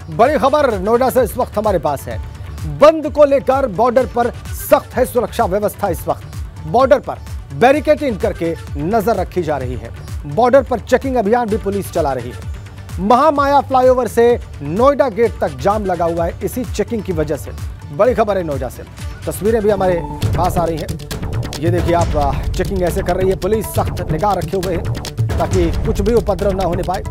बड़ी खबर नोएडा से इस वक्त हमारे पास है। बंद को लेकर बॉर्डर पर सख्त है सुरक्षा व्यवस्था। इस वक्त बॉर्डर पर बैरिकेडिंग करके नजर रखी जा रही है। बॉर्डर पर चेकिंग अभियान भी पुलिस चला रही है। महामाया फ्लाईओवर से नोएडा गेट तक जाम लगा हुआ है इसी चेकिंग की वजह से। बड़ी खबर है नोएडा से, तस्वीरें भी हमारे पास आ रही हैं। ये देखिए आप, चेकिंग ऐसे कर रही है पुलिस, सख्त निगाह रखे हुए हैं ताकि कुछ भी उपद्रव ना होने पाए।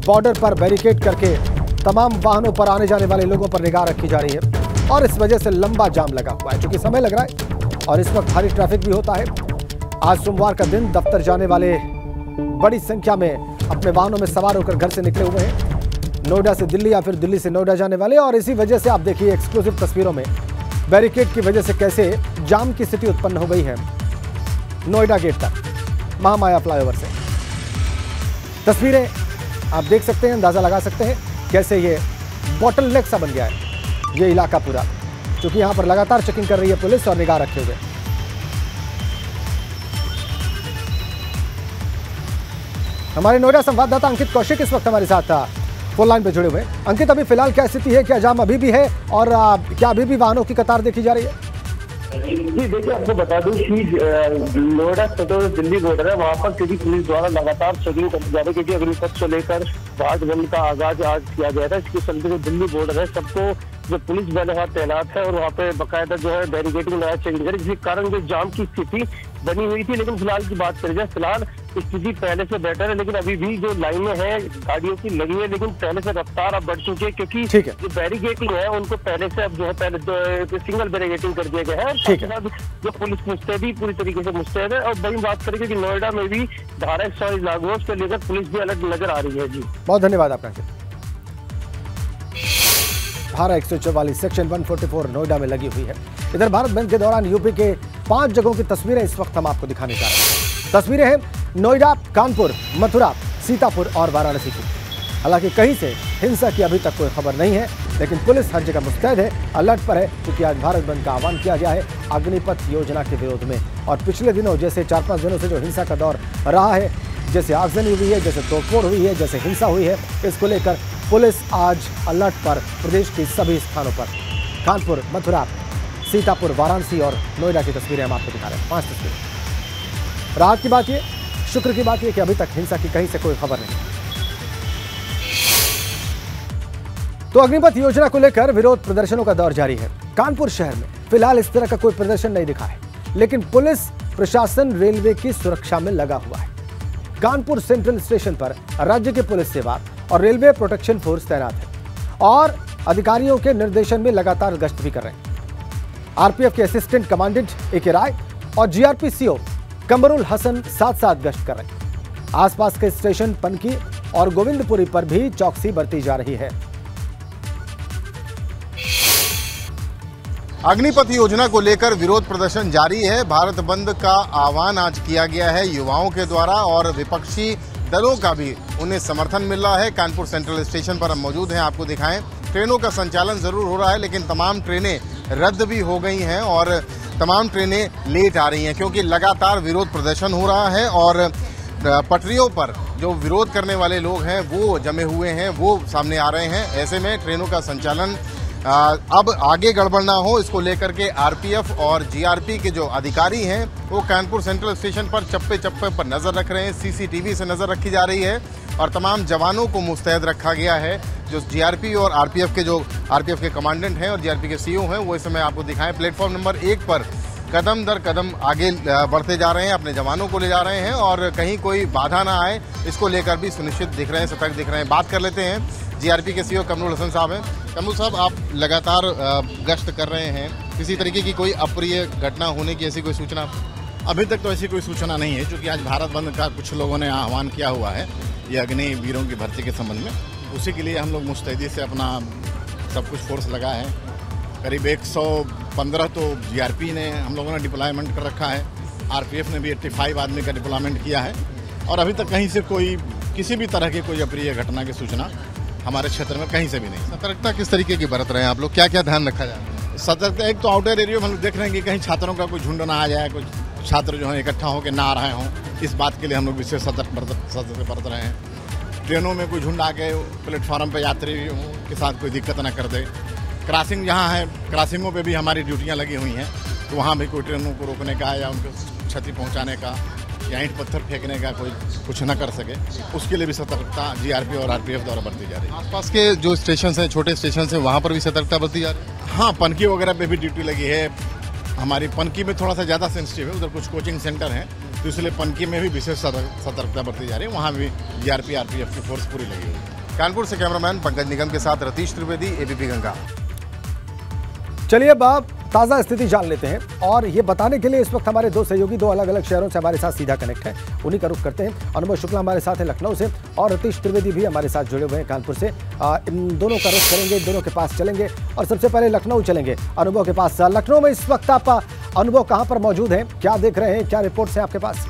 बॉर्डर पर बैरिकेड करके तमाम वाहनों पर आने जाने वाले लोगों पर निगाह रखी जा रही है और इस वजह से लंबा जाम लगा हुआ है। चूंकि समय लग रहा है और इस वक्त भारी ट्रैफिक भी होता है। आज सोमवार का दिन, दफ्तर जाने वाले बड़ी संख्या में अपने वाहनों में सवार होकर घर से निकले हुए हैं, नोएडा से दिल्ली या फिर दिल्ली से नोएडा जाने वाले। और इसी वजह से आप देखिए एक्सक्लूसिव तस्वीरों में बैरिकेड की वजह से कैसे जाम की स्थिति उत्पन्न हो गई है नोएडा गेट तक, महामाया फ्लाईओवर से। तस्वीरें आप देख सकते हैं, अंदाजा लगा सकते हैं कैसे ये बॉटलनेक सा बन गया है ये इलाका पूरा, क्योंकि यहां पर लगातार चेकिंग कर रही है पुलिस और निगाह रखे हुए। हमारे नोएडा संवाददाता अंकित कौशिक इस वक्त हमारे साथ फोन लाइन पे जुड़े हुए। अंकित, अभी फिलहाल क्या स्थिति है, क्या जाम अभी भी है और क्या अभी भी वाहनों की कतार देखी जा रही है? जी देखिए, आपको बता दूं कि नोएडा सदर दिल्ली बॉर्डर है, वहाँ पर सिटी पुलिस द्वारा लगातार चेकिंग की जा रही है, क्योंकि अग्निपथ को लेकर भारत बंद का आगाज आज किया गया था। इसके चलते जो दिल्ली बॉर्डर है, सबको जो पुलिस बल वहाँ तैनात है और वहाँ पे बाकायदा जो है बैरिकेडिंग लगाया, चेकिंग करें, जिसके कारण जो जाम की स्थिति बनी हुई थी। लेकिन फिलहाल की बात करें जाए, फिलहाल स्थिति पहले से बेटर है, लेकिन अभी भी जो लाइनें हैं गाड़ियों की लगी है, लेकिन पहले से रफ्तार अब बढ़ चुकी है, क्योंकि जो बैरिकेडिंग है उनको पहले से अब जो है पहले सिंगल बैरिकेडिंग कर दिया गया है। जो पुलिस मुस्तैदी पूरी तरीके से मुस्तैद है। और वही बात करेंगे कि नोएडा में भी धारा 144 लागू है, उसको लेकर पुलिस भी अलर्ट नजर आ रही है। जी बहुत धन्यवाद आपका। धारा 144 सेक्शन 144 नोएडा में लगी हुई है। इधर भारत बंद के दौरान यूपी के 5 जगहों की तस्वीरें इस वक्त हम आपको दिखाने जा रहे हैं। तस्वीरें हैं नोएडा, कानपुर, मथुरा, सीतापुर और वाराणसी की। हालांकि कहीं से हिंसा की अभी तक कोई खबर नहीं है, लेकिन पुलिस हर जगह मुस्तैद है, अलर्ट पर है, क्योंकि आज भारत बंद का आह्वान किया गया है अग्निपथ योजना के विरोध में। और पिछले दिनों जैसे 4-5 दिनों से जो हिंसा का दौर रहा है, जैसे आगजनी हुई है, जैसे तोड़फोड़ हुई है, जैसे हिंसा हुई है, इसको लेकर पुलिस आज अलर्ट पर प्रदेश के सभी स्थानों पर। कानपुर, मथुरा, सीतापुर, वाराणसी और नोएडा की तस्वीरें हम आपको दिखा रहे हैं। 5 तस्वीरें। रात की बात ये, शुक्र की बात ये कि अभी तक हिंसा की कहीं से कोई खबर नहीं। तो अग्निपथ योजना को लेकर विरोध प्रदर्शनों का दौर जारी है। कानपुर शहर में फिलहाल इस तरह का कोई प्रदर्शन नहीं दिखा है, लेकिन पुलिस प्रशासन रेलवे की सुरक्षा में लगा हुआ है। कानपुर सेंट्रल स्टेशन पर राज्य के पुलिस सेवा और रेलवे प्रोटेक्शन फोर्स तैनात है और अधिकारियों के निर्देशन में लगातार गश्त भी कर रहे हैं। आरपीएफ के असिस्टेंट कमांडेंट ए.के. राय और जीआरपी सीओ कमरुल हसन साथ-साथ गश्त कर रहे हैं। आसपास के स्टेशन पनकी और गोविंदपुरी पर भी चौकसी बरती जा रही है। अग्निपथ योजना को लेकर विरोध प्रदर्शन जारी है। भारत बंद का आह्वान आज किया गया है युवाओं के द्वारा और विपक्षी दलों का भी उन्हें समर्थन मिल रहा है। कानपुर सेंट्रल स्टेशन पर हम मौजूद हैं, आपको दिखाएं। ट्रेनों का संचालन जरूर हो रहा है, लेकिन तमाम ट्रेनें रद्द भी हो गई हैं और तमाम ट्रेनें लेट आ रही हैं, क्योंकि लगातार विरोध प्रदर्शन हो रहा है और पटरियों पर जो विरोध करने वाले लोग हैं वो जमे हुए हैं, वो सामने आ रहे हैं। ऐसे में ट्रेनों का संचालन अब आगे गड़बड़ ना हो, इसको लेकर के आरपीएफ और जीआरपी के जो अधिकारी हैं वो कानपुर सेंट्रल स्टेशन पर चप्पे चप्पे पर नजर रख रहे हैं। सीसीटीवी से नजर रखी जा रही है और तमाम जवानों को मुस्तैद रखा गया है। जो जीआरपी और आरपीएफ के जो आरपीएफ के कमांडेंट हैं और जीआरपी के सीओ हैं, वो इस समय आपको दिखाएं। प्लेटफॉर्म नंबर 1 पर कदम दर कदम आगे बढ़ते जा रहे हैं, अपने जवानों को ले जा रहे हैं और कहीं कोई बाधा ना आए, इसको लेकर भी सुनिश्चित दिख रहे हैं, सतर्क दिख रहे हैं। बात कर लेते हैं, जीआरपी के सीओ कमरुल हसन साहब हैं। कमरुल साहब, आप लगातार गश्त कर रहे हैं, किसी तरीके की कोई अप्रिय घटना होने की ऐसी कोई सूचना? अभी तक तो ऐसी कोई सूचना नहीं है, क्योंकि आज भारत बंद का कुछ लोगों ने आह्वान किया हुआ है ये अग्निवीरों की भर्ती के संबंध में। उसी के लिए हम लोग मुस्तैदी से अपना सब कुछ फोर्स लगा है। करीब 115 तो जीआरपी ने हम लोगों ने डिप्लॉयमेंट कर रखा है, आरपीएफ ने भी 85 आदमी का डिप्लॉयमेंट किया है और अभी तक कहीं से कोई किसी भी तरह की कोई अप्रिय घटना की सूचना हमारे क्षेत्र में कहीं से भी नहीं। सतर्कता किस तरीके की बरत रहे हैं आप लोग, क्या क्या ध्यान रखा जाए? सतर्कता, एक तो आउटर एरिया में हम लोग देख रहे हैं कि कहीं छात्रों का कोई झुंड ना आ जाए, कुछ छात्र जो हैं इकट्ठा होकर ना आ रहे हों, इस बात के लिए हम लोग विशेष सतर्क बरत रहे हैं। ट्रेनों में कोई झुंड आके प्लेटफार्म पे यात्री के साथ कोई दिक्कत ना कर दे। क्रॉसिंग जहाँ है, क्रॉसिंगों पे भी हमारी ड्यूटियाँ लगी हुई हैं, तो वहाँ भी कोई ट्रेनों को रोकने का या उनको क्षति पहुँचाने का या ईंट पत्थर फेंकने का कोई कुछ न कर सके, उसके लिए भी सतर्कता जीआरपी और आरपीएफ द्वारा बरती जा रही है। आसपास के जो स्टेशन हैं, छोटे स्टेशन हैं, वहाँ पर भी सतर्कता बरती जा रही है। हाँ, पनकी वगैरह पे भी ड्यूटी लगी है। हमारी पनकी में थोड़ा सा ज़्यादा सेंसिटिव है, उधर कुछ कोचिंग सेंटर हैं, तो इसलिए पनकी में भी विशेष सतर्कता बरती जा रही है। वहाँ भी जीआरपी आरपीएफ की फोर्स पूरी लगी हुई है। कानपुर से कैमरामैन पंकज निगम के साथ रतीश त्रिवेदी, एबीपी गंगा। चलिए अब आप ताज़ा स्थिति जान लेते हैं और ये बताने के लिए इस वक्त हमारे दो सहयोगी दो अलग अलग शहरों से हमारे साथ सीधा कनेक्ट है, उन्हीं का रुख करते हैं। अनुभव शुक्ला हमारे साथ है लखनऊ से और रतीश त्रिवेदी भी हमारे साथ जुड़े हुए हैं कानपुर से। इन दोनों का रुख करेंगे, इन दोनों के पास चलेंगे और सबसे पहले लखनऊ चलेंगे, अनुभव के पास। लखनऊ में इस वक्त आप अनुभव कहाँ पर मौजूद हैं, क्या देख रहे हैं, क्या रिपोर्ट्स हैं आपके पास?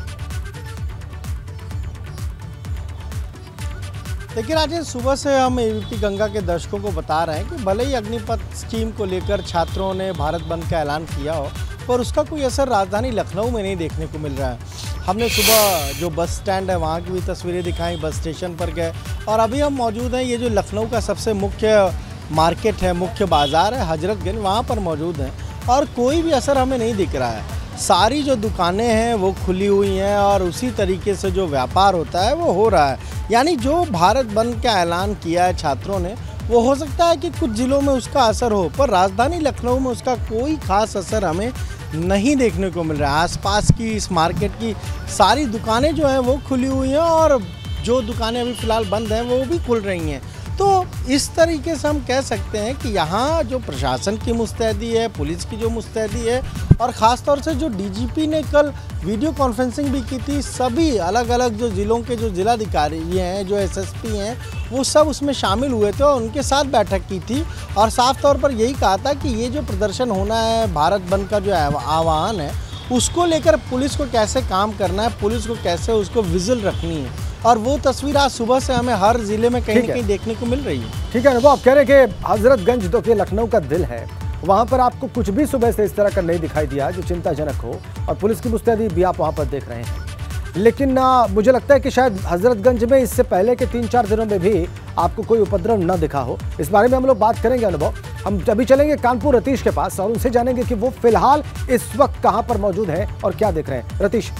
देखिए राजेश, सुबह से हम एबीपी गंगा के दर्शकों को बता रहे हैं कि भले ही अग्निपथ स्कीम को लेकर छात्रों ने भारत बंद का ऐलान किया हो, पर उसका कोई असर राजधानी लखनऊ में नहीं देखने को मिल रहा है। हमने सुबह जो बस स्टैंड है वहाँ की भी तस्वीरें दिखाई, बस स्टेशन पर गए और अभी हम मौजूद हैं ये जो लखनऊ का सबसे मुख्य मार्केट है, मुख्य बाज़ार है हजरतगंज, वहाँ पर मौजूद हैं और कोई भी असर हमें नहीं दिख रहा है। सारी जो दुकानें हैं वो खुली हुई हैं और उसी तरीके से जो व्यापार होता है वो हो रहा है। यानी जो भारत बंद का ऐलान किया है छात्रों ने, वो हो सकता है कि कुछ ज़िलों में उसका असर हो, पर राजधानी लखनऊ में उसका कोई ख़ास असर हमें नहीं देखने को मिल रहा है। आसपास की इस मार्केट की सारी दुकानें जो हैं वो खुली हुई हैं और जो दुकानें अभी फ़िलहाल बंद हैं वो भी खुल रही हैं। तो इस तरीके से हम कह सकते हैं कि यहाँ जो प्रशासन की मुस्तैदी है, पुलिस की जो मुस्तैदी है और ख़ास तौर से जो डीजीपी ने कल वीडियो कॉन्फ्रेंसिंग भी की थी, सभी अलग अलग जो ज़िलों के जो ज़िलाधिकारी हैं, जो एसएसपी हैं, वो सब उसमें शामिल हुए थे और उनके साथ बैठक की थी और साफ तौर पर यही कहा था कि ये जो प्रदर्शन होना है, भारत बंद का जो आह्वान है, उसको लेकर पुलिस को कैसे काम करना है, पुलिस को कैसे उसको विजिल रखनी है और वो तस्वीर आज सुबह से हमें हर जिले में कहीं ना कहीं देखने को मिल रही है। ठीक है अनुभव, आप कह रहे हैं कि हजरतगंज जो कि लखनऊ का दिल है, वहां पर आपको कुछ भी सुबह से इस तरह का नहीं दिखाई दिया जो चिंताजनक हो और पुलिस की मुस्तैदी भी आप वहां पर देख रहे हैं। लेकिन मुझे लगता है कि शायद हजरतगंज में इससे पहले के 3-4 दिनों में भी आपको कोई उपद्रव न दिखा हो। इस बारे में हम लोग बात करेंगे अनुभव। हम अभी चलेंगे कानपुर रतीश के पास और उनसे जानेंगे कि वो फिलहाल इस वक्त कहां पर मौजूद है और क्या देख रहे हैं। रतीश।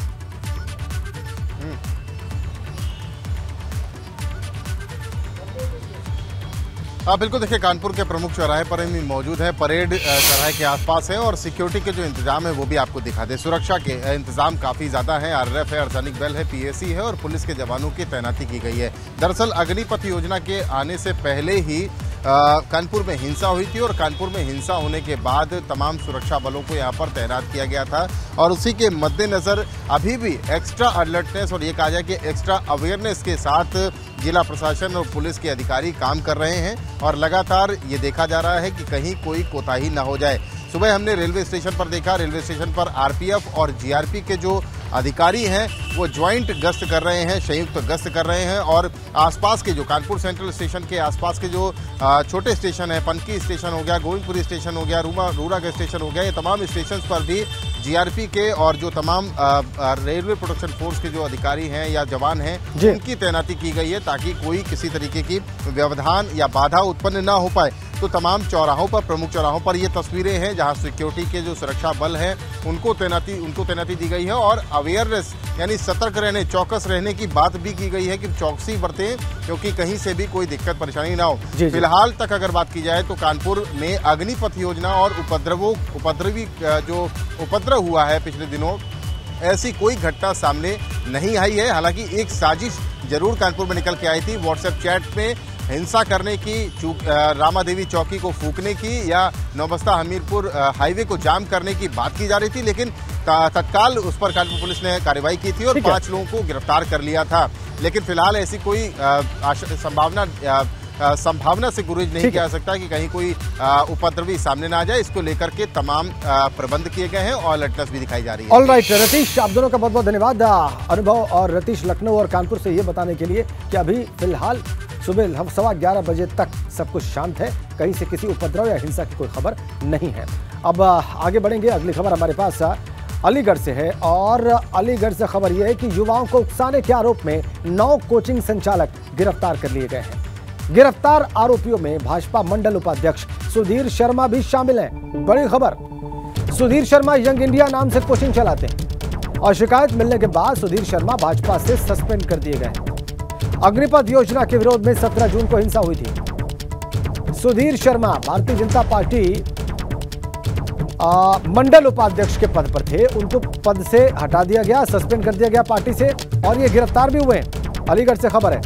हाँ बिल्कुल, देखिए कानपुर के प्रमुख चौराहे पर हम मौजूद है, परेड चौराहे के आसपास है और सिक्योरिटी के जो इंतजाम है वो भी आपको दिखा दे। सुरक्षा के इंतजाम काफ़ी ज़्यादा है, आरएफ है, अर्धसैनिक बल है, पीएसी है और पुलिस के जवानों की तैनाती की गई है। दरअसल अग्निपथ योजना के आने से पहले ही कानपुर में हिंसा हुई थी और कानपुर में हिंसा होने के बाद तमाम सुरक्षा बलों को यहाँ पर तैनात किया गया था और उसी के मद्देनज़र अभी भी एक्स्ट्रा अलर्टनेस और ये कहा जाए कि एक्स्ट्रा अवेयरनेस के साथ जिला प्रशासन और पुलिस के अधिकारी काम कर रहे हैं और लगातार ये देखा जा रहा है कि कहीं कोई कोताही ना हो जाए। सुबह हमने रेलवे स्टेशन पर देखा, रेलवे स्टेशन पर आरपीएफ और जीआरपी के जो अधिकारी हैं वो ज्वाइंट गश्त कर रहे हैं, संयुक्त गश्त कर रहे हैं और आसपास के जो कानपुर सेंट्रल स्टेशन के आसपास के जो छोटे स्टेशन हैं, पनकी स्टेशन हो गया, गोविंदपुरी स्टेशन हो गया, रूरागढ़ स्टेशन हो गया, ये तमाम स्टेशन पर भी जीआरपी के और जो तमाम रेलवे प्रोटेक्शन फोर्स के जो अधिकारी हैं या जवान हैं उनकी तैनाती की गई है ताकि कोई किसी तरीके की व्यवधान या बाधा उत्पन्न ना हो पाए। तो तमाम चौराहों पर, प्रमुख चौराहों पर ये तस्वीरें हैं जहां सिक्योरिटी के जो सुरक्षा बल हैं उनको तैनाती दी गई है और अवेयरनेस यानी सतर्क रहने, चौकस रहने की बात भी की गई है कि चौकसी बरतें क्योंकि कहीं से भी कोई दिक्कत परेशानी ना हो। फिलहाल तक अगर बात की जाए तो कानपुर में अग्निपथ योजना और उपद्रव हुआ है पिछले दिनों, ऐसी कोई घटना सामने नहीं आई है। हालांकि एक साजिश जरूर कानपुर में निकल के आई थी। व्हाट्सएप चैट में हिंसा करने की, रामादेवी चौकी को फूंकने की या नौबस्ता हमीरपुर हाईवे को जाम करने की बात की जा रही थी, लेकिन तत्काल उस पर कानपुर पुलिस ने कार्रवाई की थी और 5 लोगों को गिरफ्तार कर लिया था। लेकिन फिलहाल ऐसी कोई संभावना से गुरेज नहीं किया जा सकता कि कहीं कोई उपद्रवी सामने ना आ जाए। इसको लेकर के तमाम प्रबंध किए गए हैं और अलर्टनेस भी दिखाई जा रही है। ऑलराइट रतीश, आप दोनों का बहुत बहुत धन्यवाद। अनुभव और रतीश लखनऊ और कानपुर से ये बताने के लिए कि अभी फिलहाल सुबह 11:15 बजे तक सब कुछ शांत है, कहीं से किसी उपद्रव या हिंसा की कोई खबर नहीं है। अब आगे बढ़ेंगे, अगली खबर हमारे पास अलीगढ़ से है और अलीगढ़ से खबर यह है कि युवाओं को उकसाने के आरोप में 9 कोचिंग संचालक गिरफ्तार कर लिए गए हैं। गिरफ्तार आरोपियों में भाजपा मंडल उपाध्यक्ष सुधीर शर्मा भी शामिल हैं। बड़ी खबर, सुधीर शर्मा यंग इंडिया नाम से कोचिंग चलाते हैं और शिकायत मिलने के बाद सुधीर शर्मा भाजपा से सस्पेंड कर दिए गए। अग्निपथ योजना के विरोध में 17 जून को हिंसा हुई थी। सुधीर शर्मा भारतीय जनता पार्टी मंडल उपाध्यक्ष के पद पर थे, उनको पद से हटा दिया गया, सस्पेंड कर दिया गया पार्टी से और ये गिरफ्तार भी हुए। अलीगढ़ से खबर है।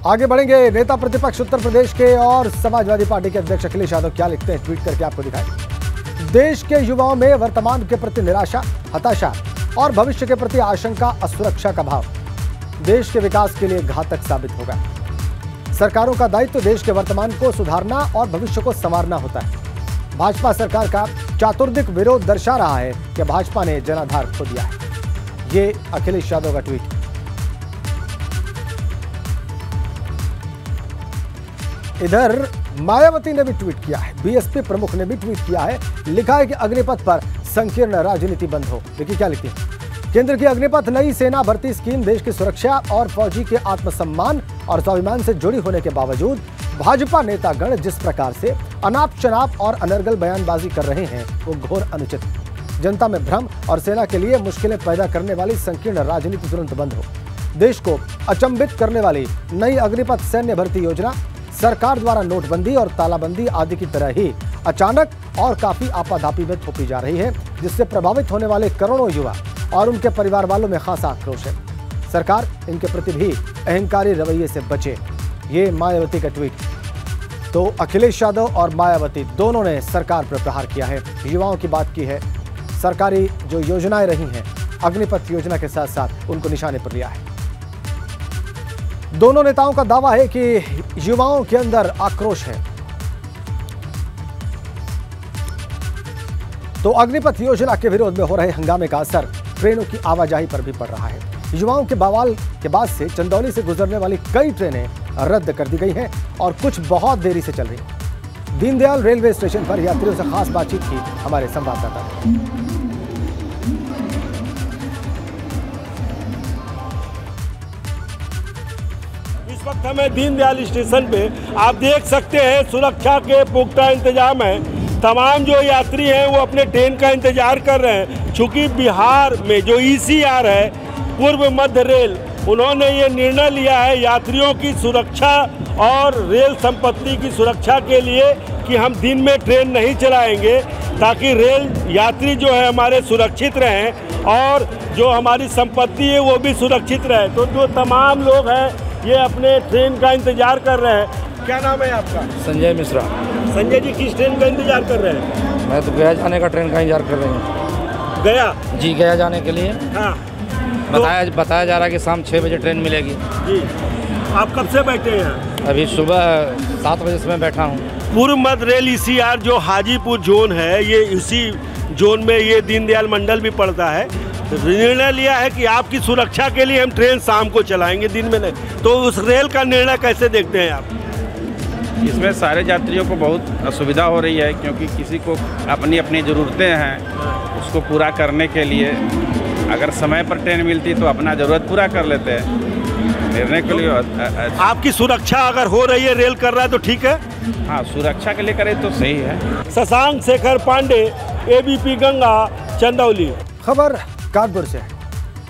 आगे बढ़ेंगे। नेता प्रतिपक्ष उत्तर प्रदेश के और समाजवादी पार्टी के अध्यक्ष अखिलेश यादव क्या लिखते हैं, ट्वीट करके आपको दिखाएं। देश के युवाओं में वर्तमान के प्रति निराशा, हताशा और भविष्य के प्रति आशंका, असुरक्षा का भाव देश के विकास के लिए घातक साबित होगा। सरकारों का दायित्व देश के वर्तमान को सुधारना और भविष्य को संवारना होता है। भाजपा सरकार का चातुर्दिक विरोध दर्शा रहा है कि भाजपा ने जनाधार खो दिया है। ये अखिलेश यादव का ट्वीट। इधर मायावती ने भी ट्वीट किया है, बीएसपी प्रमुख ने भी ट्वीट किया है। लिखा है कि अग्निपथ पर संकीर्ण राजनीति बंद हो। देखिए क्या लिखती है। केंद्र की अग्निपथ नई सेना भर्ती स्कीम देश की सुरक्षा और फौजी के आत्मसम्मान और स्वाभिमान से जुड़ी होने के बावजूद भाजपा नेतागण जिस प्रकार से अनाप शनाप और अनर्गल बयानबाजी कर रहे हैं वो घोर अनुचित। जनता में भ्रम और सेना के लिए मुश्किलें पैदा करने वाली संकीर्ण राजनीति तुरंत बंद हो। देश को अचंभित करने वाली नई अग्निपथ सैन्य भर्ती योजना सरकार द्वारा नोटबंदी और तालाबंदी आदि की तरह ही अचानक और काफी आपाधापी में थोपी जा रही है, जिससे प्रभावित होने वाले करोड़ों युवा और उनके परिवार वालों में खासा आक्रोश है। सरकार इनके प्रति भी अहंकारी रवैये से बचे। ये मायावती का ट्वीट। तो अखिलेश यादव और मायावती दोनों ने सरकार पर प्रहार किया है, युवाओं की बात की है। सरकारी जो योजनाएं रही हैं अग्निपथ योजना के साथ साथ उनको निशाने पर लिया है। दोनों नेताओं का दावा है कि युवाओं के अंदर आक्रोश है। तो अग्निपथ योजना के विरोध में हो रहे हंगामे का असर ट्रेनों की आवाजाही पर भी पड़ रहा है। युवाओं के बवाल के बाद से चंदौली से गुजरने वाली कई ट्रेनें रद्द कर दी गई हैं और कुछ बहुत देरी से चल रही हैं। दीनदयाल रेलवे स्टेशन पर यात्रियों से खास बातचीत की हमारे संवाददाता ने। इस वक्त हमें दीनदयाल स्टेशन पे आप देख सकते हैं सुरक्षा के पुख्ता इंतजाम है। तमाम जो यात्री हैं वो अपने ट्रेन का इंतजार कर रहे हैं। चूँकि बिहार में जो ECR है, पूर्व मध्य रेल, उन्होंने ये निर्णय लिया है यात्रियों की सुरक्षा और रेल संपत्ति की सुरक्षा के लिए कि हम दिन में ट्रेन नहीं चलाएंगे, ताकि रेल यात्री जो है हमारे सुरक्षित रहें और जो हमारी संपत्ति है वो भी सुरक्षित रहे। तो जो तमाम लोग हैं ये अपने ट्रेन का इंतजार कर रहे हैं। क्या नाम है आपका? संजय मिश्रा। संजय जी किस ट्रेन का इंतजार कर रहे हैं? मैं तो गया जाने का ट्रेन का इंतजार कर रही हूँ। गया? जी, गया जाने के लिए। हाँ। बताया जा रहा है कि शाम 6 बजे ट्रेन मिलेगी। जी। आप कब से बैठे हैं यहाँ? अभी सुबह 7 बजे से मैं बैठा हूँ। पूर्व मध्य रेल ECR जो हाजीपुर जोन है, ये इसी जोन में ये दीनदयाल मंडल भी पड़ता है। निर्णय लिया है कि आपकी सुरक्षा के लिए हम ट्रेन शाम को चलाएंगे, दिन में नहीं। तो उस रेल का निर्णय कैसे देखते हैं आप? इसमें सारे यात्रियों को बहुत असुविधा हो रही है, क्योंकि किसी को अपनी अपनी ज़रूरतें हैं, उसको पूरा करने के लिए अगर समय पर ट्रेन मिलती तो अपना ज़रूरत पूरा कर लेते हैं। निर्णय के लिए आपकी सुरक्षा अगर हो रही है, रेल कर रहा है तो ठीक है। हाँ, सुरक्षा के लिए करें तो सही है। शशांक शेखर पांडे, ABP गंगा, चंदौली। खबर कानपुर से है।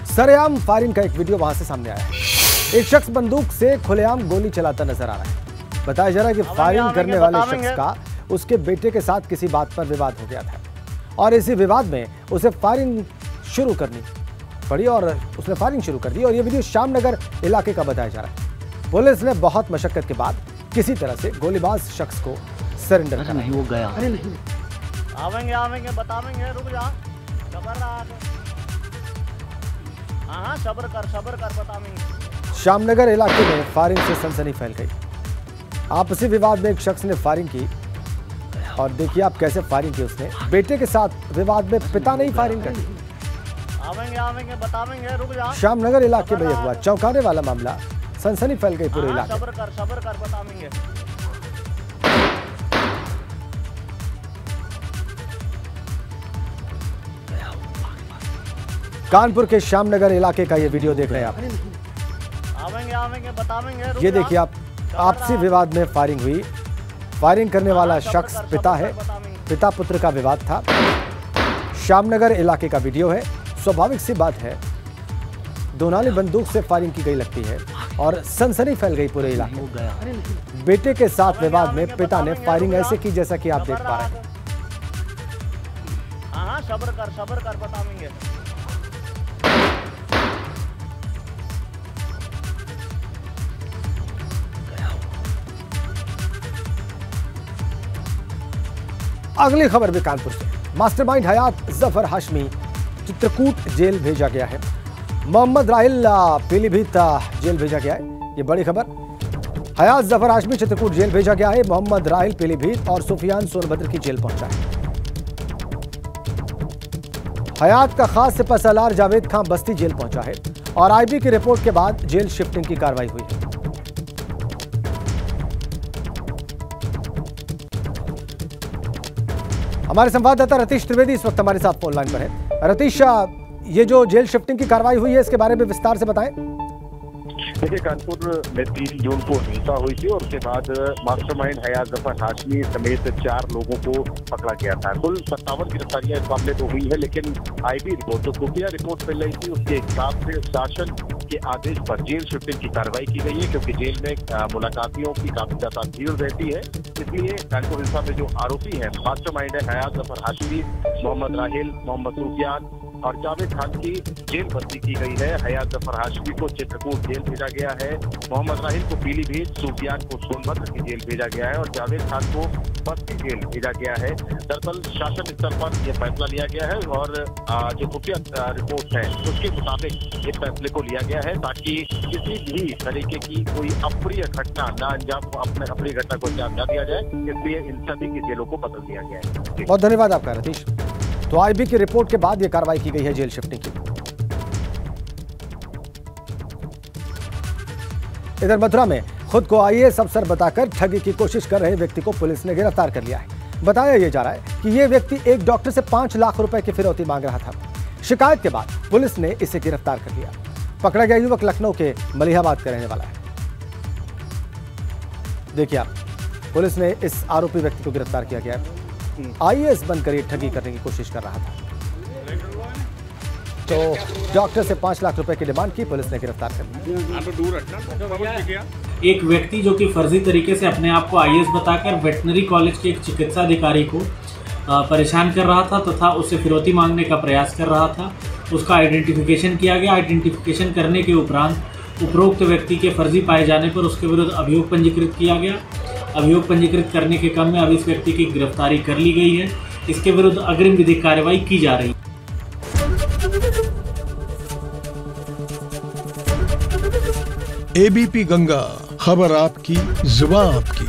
सरेआम फायरिंग का एक वीडियो वहां से सामने आया है। एक शख्स बंदूक से खुलेआम गोली चलाता नजर आ रहा है। बताया जा रहा है कि फायरिंग करने वाले शख्स का उसके बेटे के साथ किसी बात पर विवाद हो गया था और इसी विवाद में उसे फायरिंग शुरू करनी पड़ी और उसने फायरिंग शुरू कर दी। और ये वीडियो श्यामनगर इलाके का बताया जा रहा है। पुलिस ने बहुत मशक्कत के बाद किसी तरह से गोलीबाज शख्स को सरेंडर करा। नहीं, वो गया। अरे नहीं, आवेंगे बतावेंगे, रुक जा, सबर हाँ सबर कर बतावेंगे। श्यामनगर इलाके में फायरिंग से सनसनी फैल गई। आपसी विवाद में एक शख्स ने फायरिंग की और देखिए आप कैसे फायरिंग की उसने। बेटे के साथ विवाद में पिता ने ही फायरिंग कर दी। आवेंगे बतावेंगे, रुक जा। श्यामनगर इलाके में यह हुआ चौंकाने वाला मामला, सनसनी फैल गई पूरे इलाके। सबर कर बतावेंगे। कानपुर के श्यामनगर इलाके का ये वीडियो देख रहे हैं आप। आवेंगे बतावेंगे। ये देखिए आप, आपसी विवाद में फायरिंग हुई। फायरिंग करने वाला शख्स पिता है, पिता पुत्र का विवाद था। श्यामनगर इलाके का वीडियो है। स्वाभाविक सी बात है, दोनाली बंदूक से फायरिंग की गई लगती है और सनसनी फैल गई पूरे इलाके में। बेटे के साथ विवाद में पिता ने फायरिंग ऐसे की जैसा कि आप देख पा रहे हैं। हाँ, सब्र कर बतावेंगे। अगली खबर भी कानपुर से। मास्टरमाइंड हयात जफर हाशमी चित्रकूट जेल भेजा गया है। मोहम्मद राहिल पीलीभीत जेल भेजा गया है। ये बड़ी खबर। हयात जफर हाशमी चित्रकूट जेल भेजा गया है। मोहम्मद राहिल पीलीभीत और सुफियान सोनभद्र की जेल पहुंचा है। हयात का खास सिपह सलार जावेद खान बस्ती जेल पहुंचा है और आईबी की रिपोर्ट के बाद जेल शिफ्टिंग की कार्रवाई हुई है। हमारे संवाददाता रतीश त्रिवेदी इस वक्त हमारे साथ फोन लाइन पर है। रतीश, ये जो जेल शिफ्टिंग की कार्रवाई हुई है, इसके बारे में विस्तार से बताएं। देखिए, कानपुर में 3 जून को हिंसा हुई थी और उसके बाद मास्टरमाइंड हयात जफर हाशमी समेत 4 लोगों को पकड़ा गया था। कुल 57 गिरफ्तारियां इस मामले में हुई है, लेकिन आईबी रिपोर्ट, जो खुफिया रिपोर्ट मिल रही थी, उसके हिसाब से शासन के आदेश पर जेल शिफ्टिंग की कार्रवाई की गई है, क्योंकि जेल में मुलाकातियों की काफी ज्यादा भीड़ रहती है। इसलिए कानपुर हिंसा में जो आरोपी है, मास्टरमाइंड है हयात जफर हाशमी, मोहम्मद राहिल, मोहम्मद सुफियान और जावेद खान की जेल बंदी की गई है। हयात जफर हाशमी को चित्रकूट जेल भेजा गया है, मोहम्मद राहिल को पीलीभीत, सुफियान को सोनभद्र की जेल भेजा गया है और जावेद खान को बस्ती जेल भेजा गया है। दरअसल शासन स्तर पर यह फैसला लिया गया है और जो खुफिया रिपोर्ट है उसके मुताबिक इस फैसले को लिया गया है ताकि किसी भी तरीके की कोई अप्रिय घटना न अंजाम अप्रिय घटना को अंजाम न दिया जाए। इसलिए इन सभी की जेलों को बदल दिया गया है। बहुत धन्यवाद आपका रतीश। तो आईबी की रिपोर्ट के बाद यह कार्रवाई की गई है जेल शिफ्टिंग की। इधर मथुरा में खुद को आईएएस अफसर बताकर ठगी की कोशिश कर रहे व्यक्ति को पुलिस ने गिरफ्तार कर लिया है। बताया यह जा रहा है कि यह व्यक्ति एक डॉक्टर से 5 लाख रुपए की फिरौती मांग रहा था। शिकायत के बाद पुलिस ने इसे गिरफ्तार कर लिया। पकड़ा गया युवक लखनऊ के मलिहाबाद का रहने वाला है। देखिए आप, पुलिस ने इस आरोपी व्यक्ति को गिरफ्तार किया गया है। आईएएस बनकर ये ठगी करने की कोशिश कर रहा था, तो डॉक्टर से 5 लाख रुपए की डिमांड की, पुलिस ने गिरफ्तार कर लिया। एक व्यक्ति जो कि फर्जी तरीके से अपने आप को आईएएस बताकर वेटनरी कॉलेज के एक चिकित्सा अधिकारी को परेशान कर रहा था तथा उससे फिरौती मांगने का प्रयास कर रहा था। उसका आइडेंटिफिकेशन किया गया। आइडेंटिफिकेशन करने के उपरांत उपरोक्त व्यक्ति के फर्जी पाए जाने पर उसके विरुद्ध अभियोग पंजीकृत किया गया। अभियोग पंजीकृत करने के क्रम में अब इस व्यक्ति की गिरफ्तारी कर ली गई है। इसके विरुद्ध अग्रिम विधिक कार्रवाई की जा रही है। एबीपी गंगा, खबर आपकी, जुबान आपकी।